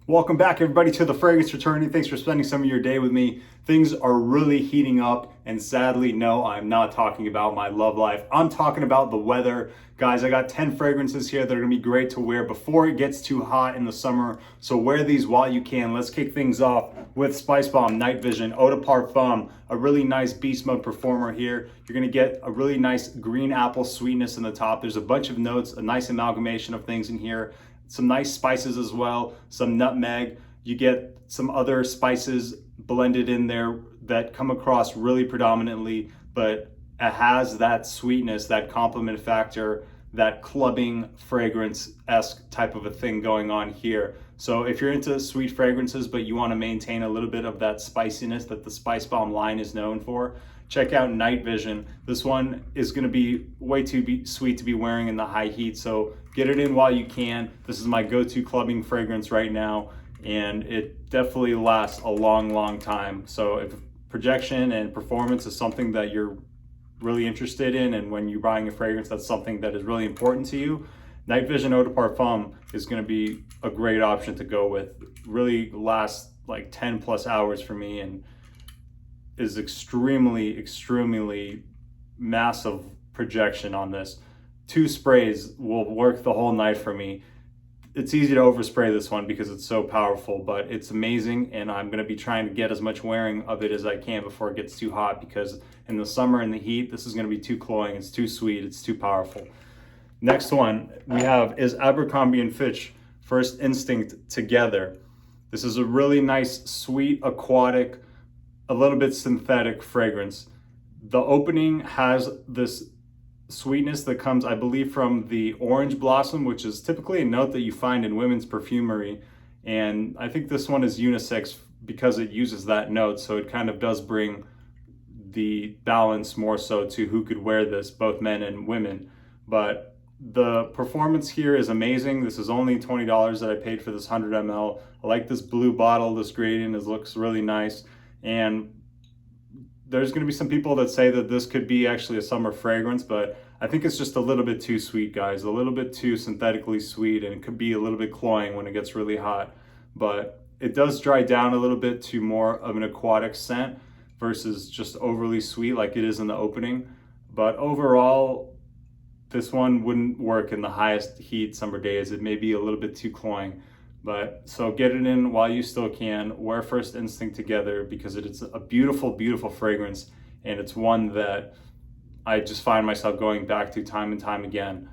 Welcome back, everybody, to the Fragrance Fraternity. Thanks for spending some of your day with me. Things are really heating up, and sadly, no, I'm not talking about my love life. I'm talking about the weather. Guys, I got 10 fragrances here that are gonna be great to wear before it gets too hot in the summer, so wear these while you can. Let's kick things off with Spicebomb, Nightvision, Eau de Parfum, a really nice beast mode performer here. You're gonna get a really nice green apple sweetness in the top. There's a bunch of notes, a nice amalgamation of things in here. Some nice spices as well, some nutmeg. You get some other spices blended in there that come across really predominantly, but it has that sweetness, that complement factor, that clubbing fragrance-esque type of a thing going on here. So if you're into sweet fragrances, but you want to maintain a little bit of that spiciness that the Spicebomb line is known for, check out Nightvision. This one is going to be way too sweet to be wearing in the high heat, so get it in while you can. This is my go-to clubbing fragrance right now, and it definitely lasts a long time. So if projection and performance is something that you're really interested in, and when you're buying a fragrance that's something that is really important to you, Nightvision Eau de Parfum is going to be a great option to go with. Really lasts like 10 plus hours for me, and is extremely massive projection on this. 2 sprays will work the whole night for me. It's easy to overspray this one because it's so powerful, but it's amazing, and I'm going to be trying to get as much wearing of it as I can before it gets too hot, because in the summer and the heat, this is going to be too cloying, it's too sweet, it's too powerful. Next one we have is Abercrombie and Fitch First Instinct Together. This is a really nice, sweet, aquatic, a little bit synthetic fragrance. The opening has this sweetness that comes, I believe, from the orange blossom, which is typically a note that you find in women's perfumery. And I think this one is unisex because it uses that note, so it kind of does bring the balance more so to who could wear this, both men and women. But the performance here is amazing. This is only $20 that I paid for this 100 ml. I like this blue bottle, this gradient, it looks really nice. And there's going to be some people that say that this could be actually a summer fragrance, but I think it's just a little bit too sweet, guys, a little bit too synthetically sweet, and it could be a little bit cloying when it gets really hot. But it does dry down a little bit to more of an aquatic scent versus just overly sweet like it is in the opening. But overall, this one wouldn't work in the highest heat summer days. It may be a little bit too cloying. But so get it in while you still can. Wear First Instinct Together because it is a beautiful fragrance, and it's one that I just find myself going back to time and time again.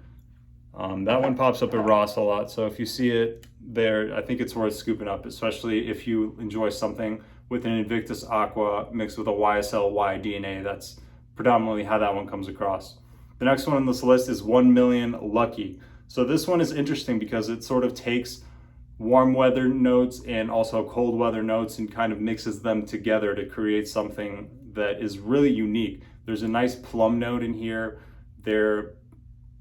That one pops up at Ross a lot, so if you see it there, I think it's worth scooping up, especially if you enjoy something with an Invictus Aqua mixed with a YSL-Y DNA. That's predominantly how that one comes across. The next one on this list is 1 Million Lucky. So this one is interesting because it sort of takes warm weather notes and also cold weather notes and kind of mixes them together to create something that is really unique. There's a nice plum note in here. There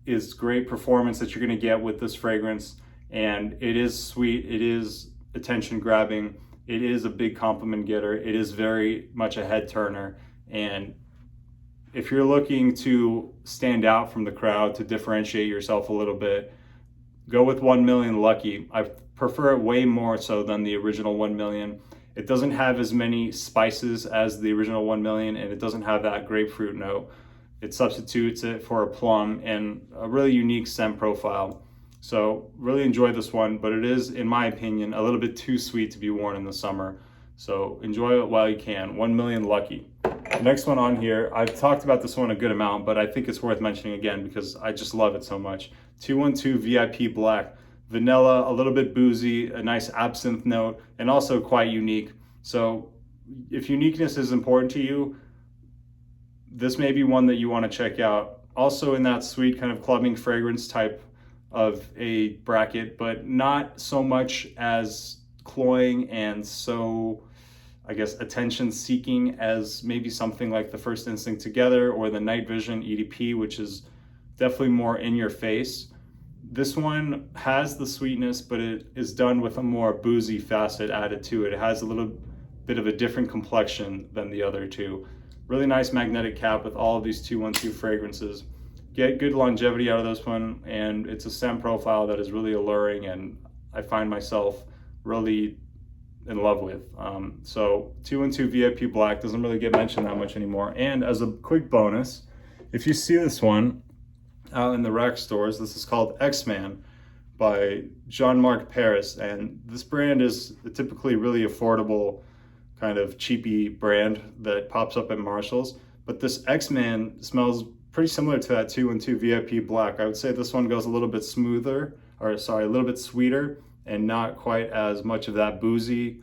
is great performance that you're going to get with this fragrance, and it is sweet, it is attention grabbing, it is a big compliment getter, it is very much a head turner. And if you're looking to stand out from the crowd, to differentiate yourself a little bit, go with 1 Million Lucky. I prefer it way more so than the original 1 Million. It doesn't have as many spices as the original 1 Million, and it doesn't have that grapefruit note. It substitutes it for a plum and a really unique scent profile. So really enjoy this one, but it is, in my opinion, a little bit too sweet to be worn in the summer. So enjoy it while you can. 1 Million Lucky. The next one on here, I've talked about this one a good amount, but I think it's worth mentioning again because I just love it so much. 212 VIP Black. Vanilla, a little bit boozy, a nice absinthe note, and also quite unique. So if uniqueness is important to you, this may be one that you want to check out. Also in that sweet kind of clubbing fragrance type of a bracket, but not so much as cloying and so, I guess, attention seeking as maybe something like the First Instinct Together or the Nightvision EDT, which is definitely more in your face. This one has the sweetness, but it is done with a more boozy facet added to it. It has a little bit of a different complexion than the other two. Really nice magnetic cap with all of these 212 fragrances. Get good longevity out of this one, and it's a scent profile that is really alluring, and I find myself really in love with. So 212 VIP Black doesn't really get mentioned that much anymore. And as a quick bonus, if you see this one out in the rack stores, this is called XMan by Jean-Marc Paris, and this brand is typically really affordable, kind of cheapy brand that pops up at Marshall's. But this XMan smells pretty similar to that 212 VIP Black. I would say this one goes a little bit smoother, or sorry, a little bit sweeter, and not quite as much of that boozy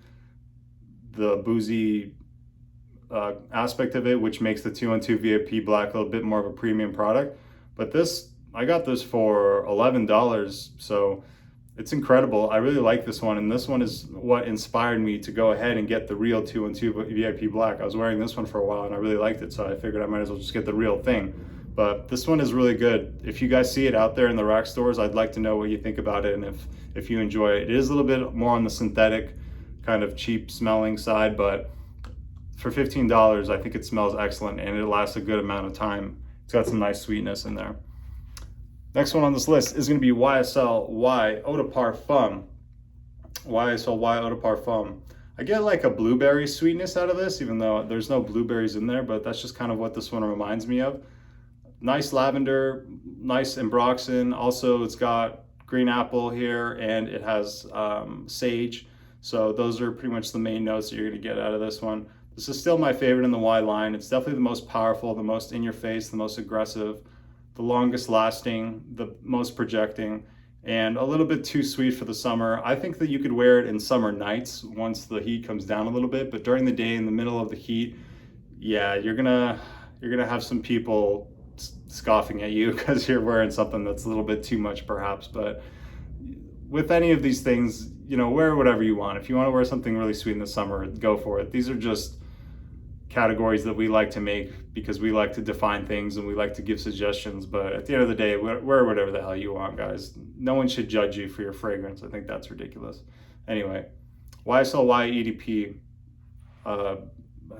aspect of it, which makes the 212 VIP Black a little bit more of a premium product. But this, I got this for $11, so it's incredible. I really like this one, and this one is what inspired me to go ahead and get the real 212 VIP Black. I was wearing this one for a while and I really liked it, so I figured I might as well just get the real thing. But this one is really good. If you guys see it out there in the rack stores, I'd like to know what you think about it, and if you enjoy it. It is a little bit more on the synthetic, kind of cheap smelling side, but for $15, I think it smells excellent and it lasts a good amount of time. It's got some nice sweetness in there. Next one on this list is going to be YSL Y Eau de Parfum. YSL Y Eau de Parfum. I get like a blueberry sweetness out of this, even though there's no blueberries in there, but that's just kind of what this one reminds me of. Nice lavender, nice ambroxan. Also, it's got green apple here, and it has sage. So those are pretty much the main notes that you're going to get out of this one. This is still my favorite in the Y line. It's definitely the most powerful, the most in your face, the most aggressive, the longest lasting, the most projecting, and a little bit too sweet for the summer. I think that you could wear it in summer nights once the heat comes down a little bit, but during the day in the middle of the heat, yeah, you're gonna have some people scoffing at you because you're wearing something that's a little bit too much perhaps. But with any of these things, you know, wear whatever you want. If you want to wear something really sweet in the summer, go for it. These are just categories that we like to make because we like to define things and we like to give suggestions. But at the end of the day, wear whatever the hell you want, guys. No one should judge you for your fragrance. I think that's ridiculous. Anyway, YSL Y EDP,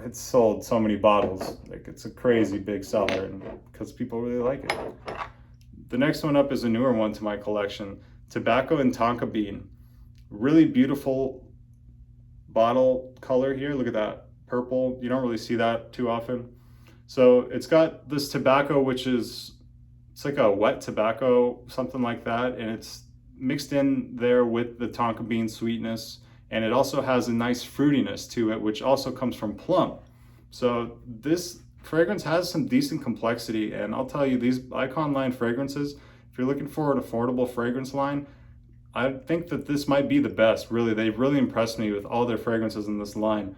it's sold so many bottles. Like, it's a crazy big seller, and because people really like it. The next one up is a newer one to my collection, Tobacco and Tonka Bean. Really beautiful bottle color here. Look at that purple. You don't really see that too often. So it's got this tobacco, which is, it's like a wet tobacco, something like that, and it's mixed in there with the tonka bean sweetness, and it also has a nice fruitiness to it, which also comes from plum. So this fragrance has some decent complexity, and I'll tell you, these Icon line fragrances, if you're looking for an affordable fragrance line, I think that this might be the best. Really, they've really impressed me with all their fragrances in this line.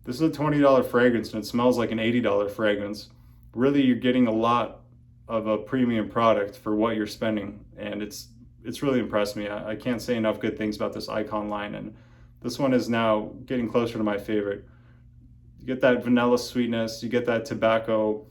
This is a $20 fragrance and it smells like an $80 fragrance. Really, you're getting a lot of a premium product for what you're spending, and it's really impressed me. I can't say enough good things about this Icon line, and this one is now getting closer to my favorite. You get that vanilla sweetness, you get that tobacco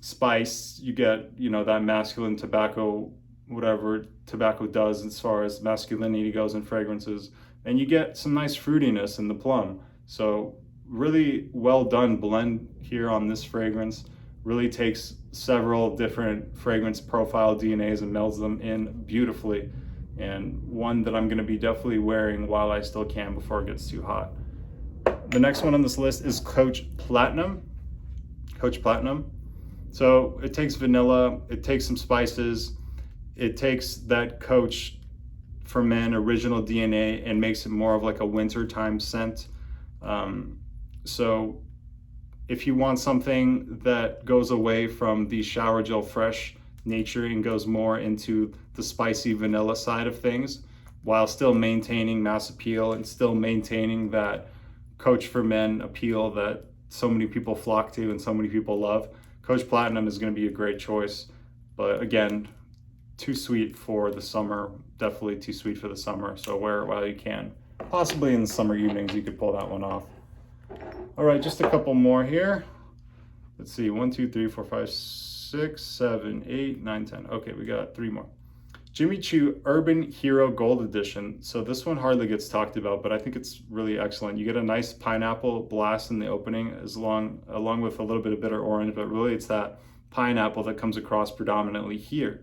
spice, you get, you know, that masculine tobacco, whatever tobacco does as far as masculinity goes in fragrances, and you get some nice fruitiness in the plum. So really well done blend here on this fragrance. Really takes several different fragrance profile DNAs and melds them in beautifully, and one that I'm going to be definitely wearing while I still can before it gets too hot. The next one on this list is Coach Platinum. Coach Platinum. So it takes vanilla, it takes some spices, it takes that Coach for Men original DNA and makes it more of like a wintertime scent. So if you want something that goes away from the shower gel fresh nature and goes more into the spicy vanilla side of things, while still maintaining mass appeal and still maintaining that Coach for Men appeal that so many people flock to and so many people love, Coach Platinum is going to be a great choice. But again, too sweet for the summer, definitely too sweet for the summer, so wear it while you can. Possibly in the summer evenings you could pull that one off. All right, just a couple more here. Let's see, 1, 2, 3, 4, 5, 6, 7, 8, 9, 10. Okay, we got 3 more. Jimmy Choo Urban Hero Gold Edition. So this one hardly gets talked about, but I think it's really excellent. You get a nice pineapple blast in the opening, along with a little bit of bitter orange, but really it's that pineapple that comes across predominantly here.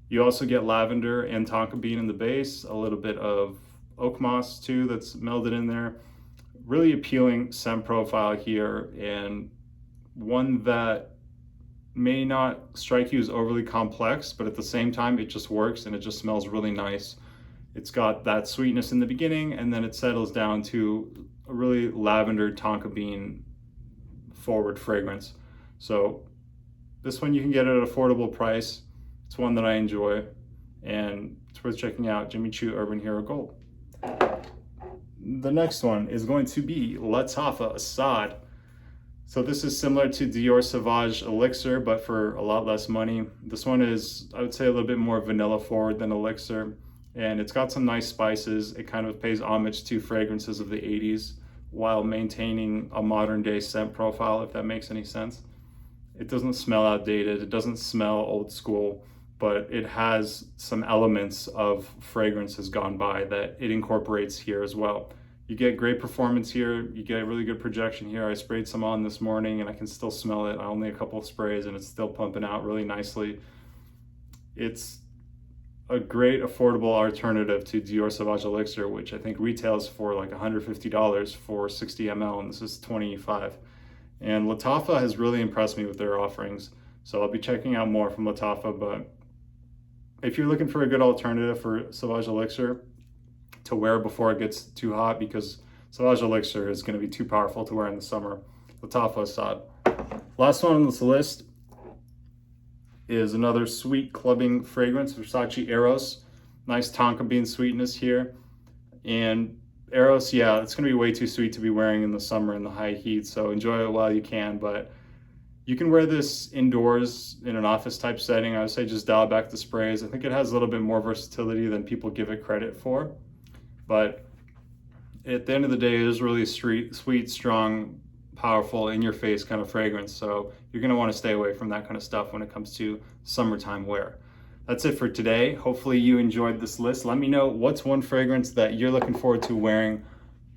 You also get lavender and tonka bean in the base, a little bit of oak moss too that's melded in there. Really appealing scent profile here, and one that may not strike you as overly complex, but at the same time it just works and it just smells really nice. It's got that sweetness in the beginning, and then it settles down to a really lavender tonka bean forward fragrance. So this one you can get at an affordable price. It's one that I enjoy, and it's worth checking out. Jimmy Choo Urban Hero Gold. The next one is going to be Lattafa Asad. So this is similar to Dior Sauvage Elixir, but for a lot less money. This one is, I would say, a little bit more vanilla forward than Elixir, and it's got some nice spices. It kind of pays homage to fragrances of the 80s while maintaining a modern day scent profile, if that makes any sense. It doesn't smell outdated, it doesn't smell old school, but it has some elements of fragrances gone by that it incorporates here as well. You get great performance here, you get really good projection here. I sprayed some on this morning and I can still smell it. Only a couple of sprays and it's still pumping out really nicely. It's a great affordable alternative to Dior Sauvage Elixir, which I think retails for like $150 for 60 ml, and this is 25. And Lattafa has really impressed me with their offerings, so I'll be checking out more from Lattafa. But if you're looking for a good alternative for Sauvage Elixir to wear before it gets too hot, because Sauvage Elixir is going to be too powerful to wear in the summer, Lattafa Asad. Last one on this list is another sweet clubbing fragrance, Versace Eros. Nice tonka bean sweetness here. And Eros, yeah, it's gonna be way too sweet to be wearing in the summer in the high heat, so enjoy it while you can, but you can wear this indoors in an office type setting. I would say just dial back the sprays. I think it has a little bit more versatility than people give it credit for, but at the end of the day, it is really a sweet, strong, powerful, in-your-face kind of fragrance, so you're going to want to stay away from that kind of stuff when it comes to summertime wear. That's it for today. Hopefully you enjoyed this list. Let me know what's one fragrance that you're looking forward to wearing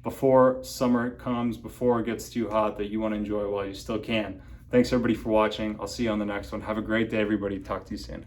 before summer comes, before it gets too hot, that you want to enjoy while you still can. Thanks everybody for watching. I'll see you on the next one. Have a great day, everybody. Talk to you soon.